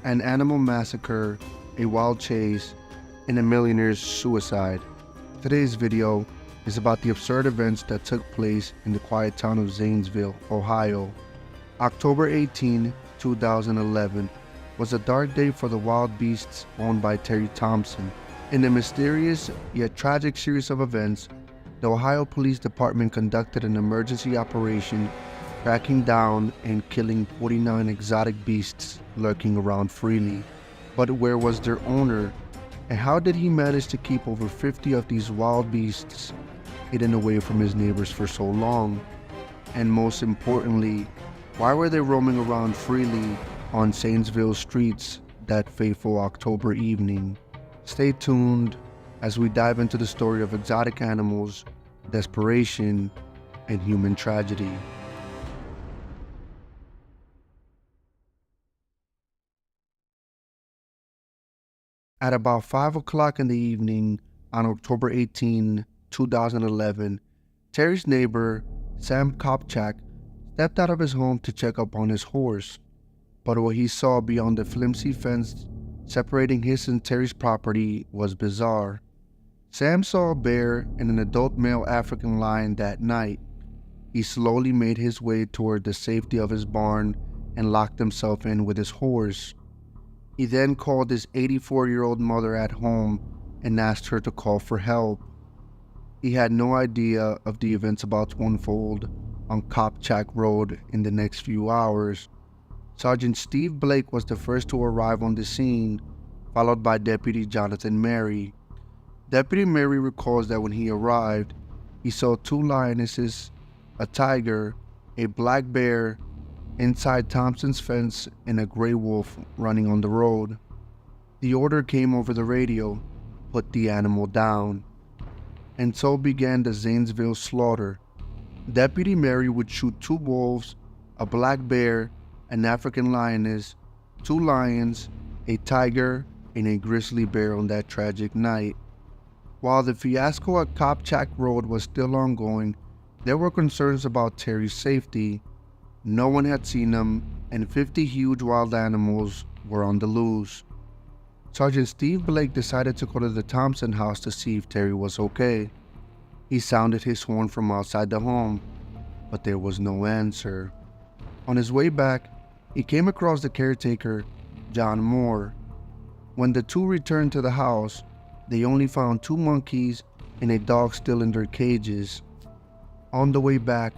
an animal massacre, a wild chase, and a millionaire's suicide. Today's video is about the absurd events that took place in the quiet town of Zanesville, Ohio. October 18, 2011 was a dark day for the wild beasts owned by Terry Thompson. In a mysterious yet tragic series of events, the Ohio Police Department conducted an emergency operation, tracking down and killing 49 exotic beasts lurking around freely. But where was their owner? And how did he manage to keep over 50 of these wild beasts hidden away from his neighbors for so long? And most importantly, why were they roaming around freely on Zanesville streets that fateful October evening? Stay tuned as we dive into the story of exotic animals, desperation, and human tragedy. At about 5 o'clock in the evening on October 18, 2011, Terry's neighbor, Sam Kopchak, stepped out of his home to check up on his horse. But what he saw beyond the flimsy fence separating his and Terry's property was bizarre. Sam saw a bear and an adult male African lion that night. He slowly made his way toward the safety of his barn and locked himself in with his horse. He then called his 84-year-old mother at home and asked her to call for help. He had no idea of the events about to unfold on Kopchak Road in the next few hours. Sergeant Steve Blake was the first to arrive on the scene, followed by Deputy Jonathan Mary. Deputy Mary recalls that when he arrived, he saw 2 lionesses, a tiger, a black bear, inside Thompson's fence, and a gray wolf running on the road. The order came over the radio: put the animal down. And so began the Zanesville slaughter. Deputy Mary would shoot 2 wolves, a black bear, an African lioness, 2 lions, a tiger, and a grizzly bear on that tragic night. While the fiasco at Kopchak Road was still ongoing, there were concerns about Terry's safety. No one had seen him, and 50 huge wild animals were on the loose. Sergeant Steve Blake decided to go to the Thompson house to see if Terry was okay. He sounded his horn from outside the home, but there was no answer. On his way back, he came across the caretaker, John Moore. When the 2 returned to the house, they only found 2 monkeys and a dog still in their cages. On the way back,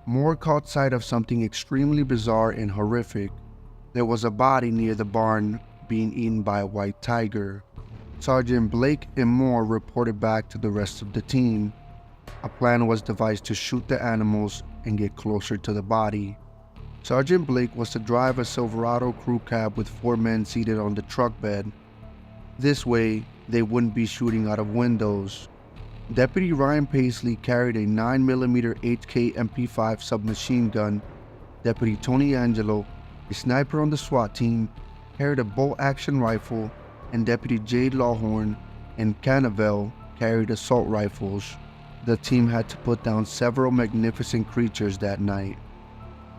Moore caught sight of something extremely bizarre and horrific. There was a body near the barn being eaten by a white tiger. Sergeant Blake and Moore reported back to the rest of the team. A plan was devised to shoot the animals and get closer to the body. Sergeant Blake was to drive a Silverado crew cab with 4 men seated on the truck bed. This way, they wouldn't be shooting out of windows. Deputy Ryan Paisley carried a 9mm HK MP5 submachine gun. Deputy Tony Angelo, a sniper on the SWAT team, carried a bolt-action rifle, and Deputy Jade Lawhorn and Canavel carried assault rifles. The team had to put down several magnificent creatures that night.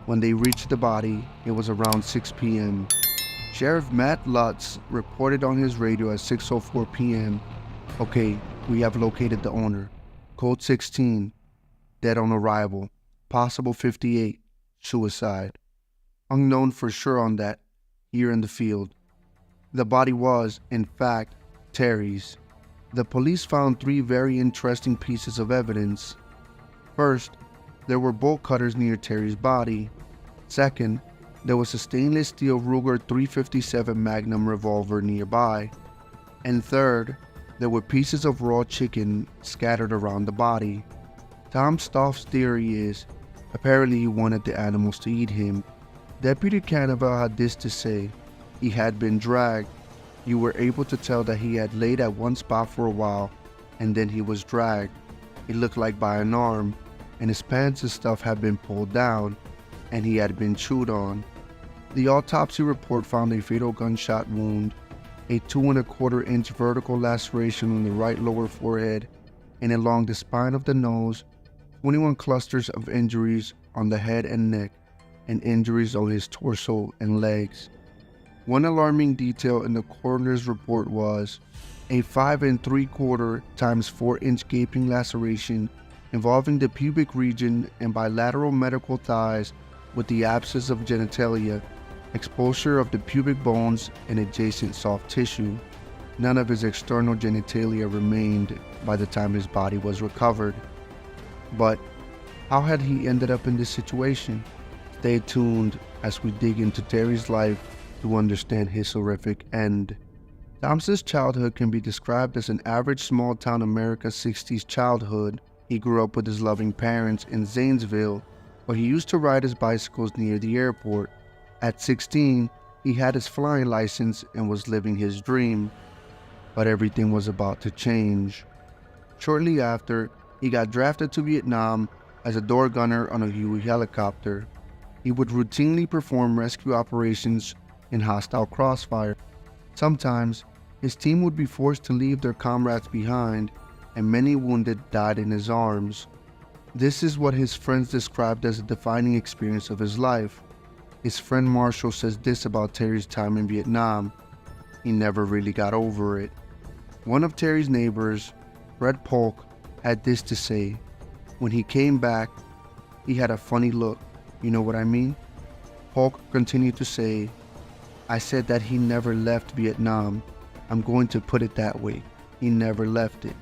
When they reached the body, it was around 6 p.m. Sheriff Matt Lutz reported on his radio at 6:04 p.m. "Okay, we have located the owner. Code 16, dead on arrival. Possible 58, suicide. Unknown for sure on that, here in the field." The body was, in fact, Terry's. The police found 3 very interesting pieces of evidence. First, there were bolt cutters near Terry's body. Second, there was a stainless steel Ruger 357 Magnum revolver nearby. And third, there were pieces of raw chicken scattered around the body. Tom Stoff's theory is, apparently he wanted the animals to eat him. Deputy Canavel had this to say: he had been dragged. You were able to tell that he had laid at one spot for a while, and then he was dragged. It looked like by an arm, and his pants and stuff had been pulled down, and he had been chewed on. The autopsy report found a fatal gunshot wound, a 2¼ inch vertical laceration on the right lower forehead, and along the spine of the nose, 21 clusters of injuries on the head and neck, and injuries on his torso and legs. One alarming detail in the coroner's report was a 5 3/4 times 4-inch gaping laceration involving the pubic region and bilateral medial thighs with the absence of genitalia, exposure of the pubic bones and adjacent soft tissue. None of his external genitalia remained by the time his body was recovered. But how had he ended up in this situation? Stay tuned as we dig into Terry's life to understand his horrific end. Thompson's childhood can be described as an average small-town America 60s childhood. He grew up with his loving parents in Zanesville, where he used to ride his bicycles near the airport. At 16, he had his flying license and was living his dream. But everything was about to change. Shortly after, he got drafted to Vietnam as a door gunner on a Huey helicopter. He would routinely perform rescue operations in hostile crossfire. Sometimes, his team would be forced to leave their comrades behind, and many wounded died in his arms. This is what his friends described as a defining experience of his life. His friend Marshall says this about Terry's time in Vietnam: he never really got over it. One of Terry's neighbors, Fred Polk, had this to say: when he came back, he had a funny look. You know what I mean? Polk continued to say, I said that he never left Vietnam. I'm going to put it that way. He never left it.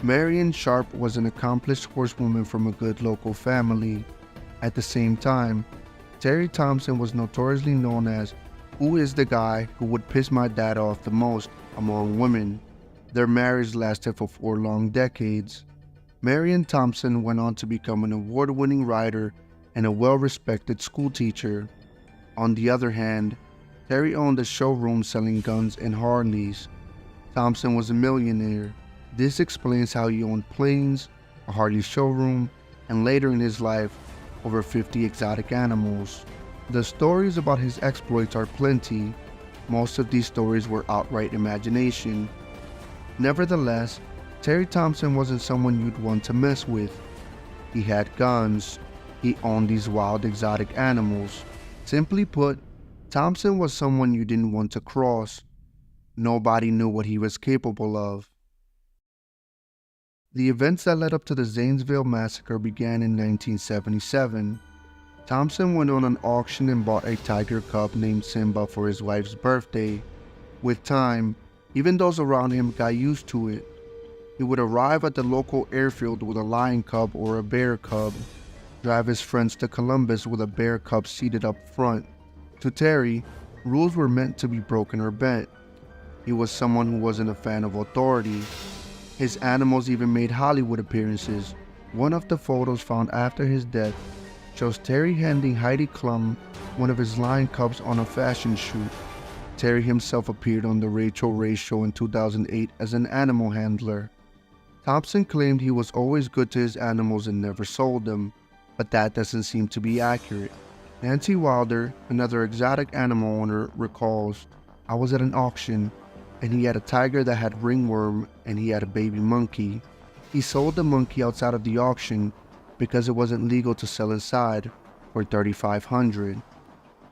Marion Sharp was an accomplished horsewoman from a good local family. At the same time, Terry Thompson was notoriously known as "Who is the guy who would piss my dad off the most" among women. Their marriage lasted for 4 long decades. Marion Thompson went on to become an award-winning writer and a well-respected schoolteacher. On the other hand, Terry owned a showroom selling guns and Harleys. Thompson was a millionaire. This explains how he owned planes, a Harley showroom, and later in his life, over 50 exotic animals. The stories about his exploits are plenty. Most of these stories were outright imagination. Nevertheless, Terry Thompson wasn't someone you'd want to mess with. He had guns. He owned these wild exotic animals. Simply put, Thompson was someone you didn't want to cross. Nobody knew what he was capable of. The events that led up to the Zanesville Massacre began in 1977. Thompson went on an auction and bought a tiger cub named Simba for his wife's birthday. With time, even those around him got used to it. He would arrive at the local airfield with a lion cub or a bear cub, drive his friends to Columbus with a bear cub seated up front. To Terry, rules were meant to be broken or bent. He was someone who wasn't a fan of authority. His animals even made Hollywood appearances. One of the photos found after his death shows Terry handing Heidi Klum one of his lion cubs on a fashion shoot. Terry himself appeared on the Rachel Ray Show in 2008 as an animal handler. Thompson claimed he was always good to his animals and never sold them, but that doesn't seem to be accurate. Nancy Wilder, another exotic animal owner, recalls, I was at an auction and he had a tiger that had ringworm and he had a baby monkey. He sold the monkey outside of the auction because it wasn't legal to sell inside for $3,500.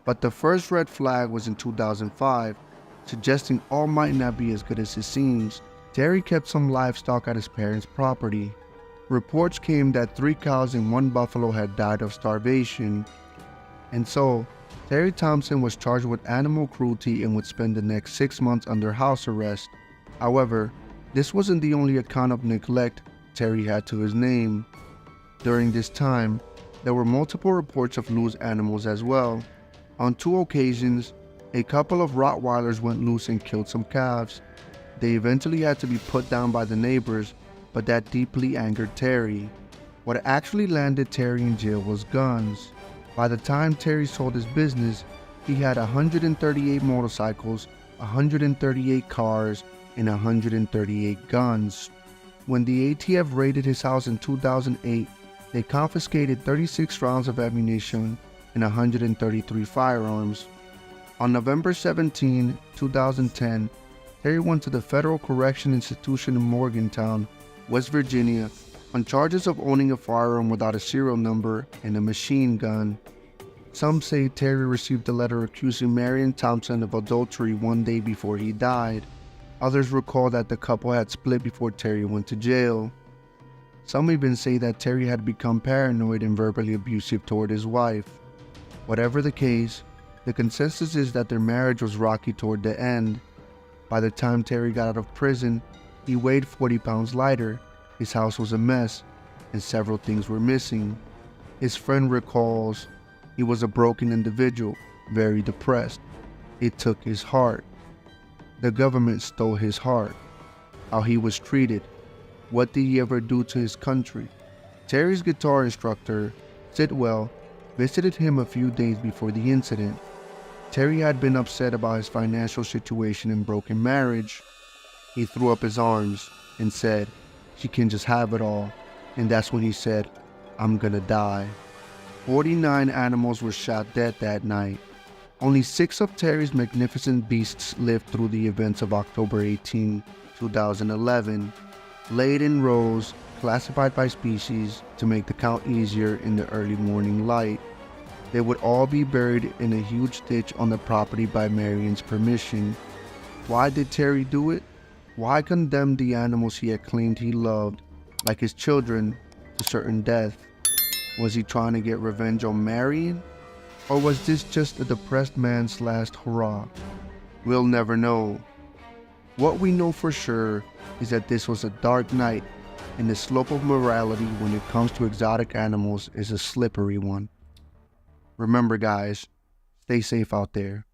But the first red flag was in 2005, suggesting all might not be as good as it seems. Terry kept some livestock at his parents' property. Reports came that 3 cows and 1 buffalo had died of starvation. And so, Terry Thompson was charged with animal cruelty and would spend the next 6 months under house arrest. However, this wasn't the only account of neglect Terry had to his name. During this time, there were multiple reports of loose animals as well. On 2 occasions, a couple of Rottweilers went loose and killed some calves. They eventually had to be put down by the neighbors, but that deeply angered Terry. What actually landed Terry in jail was guns. By the time Terry sold his business, he had 138 motorcycles, 138 cars, and 138 guns. When the ATF raided his house in 2008, they confiscated 36 rounds of ammunition and 133 firearms. On November 17, 2010, Terry went to the Federal Correction Institution in Morgantown, West Virginia, on charges of owning a firearm without a serial number and a machine gun. Some say Terry received a letter accusing Marion Thompson of adultery one day before he died. Others recall that the couple had split before Terry went to jail. Some even say that Terry had become paranoid and verbally abusive toward his wife. Whatever the case, the consensus is that their marriage was rocky toward the end. By the time Terry got out of prison, he weighed 40 pounds lighter, his house was a mess, and several things were missing. His friend recalls, he was a broken individual, very depressed. It took his heart. The government stole his heart. How he was treated. What did he ever do to his country? Terry's guitar instructor, Sidwell, visited him a few days before the incident. Terry had been upset about his financial situation and broken marriage. He threw up his arms and said, "She can just have it all." And that's when he said, "I'm gonna die." 49 animals were shot dead that night. Only 6 of Terry's magnificent beasts lived through the events of October 18, 2011, laid in rows, classified by species to make the count easier in the early morning light. They would all be buried in a huge ditch on the property by Marion's permission. Why did Terry do it? Why condemn the animals he had claimed he loved, like his children, to certain death? Was he trying to get revenge on Marion? Or was this just a depressed man's last hurrah? We'll never know. What we know for sure is that this was a dark night, and the slope of morality when it comes to exotic animals is a slippery one. Remember guys, stay safe out there.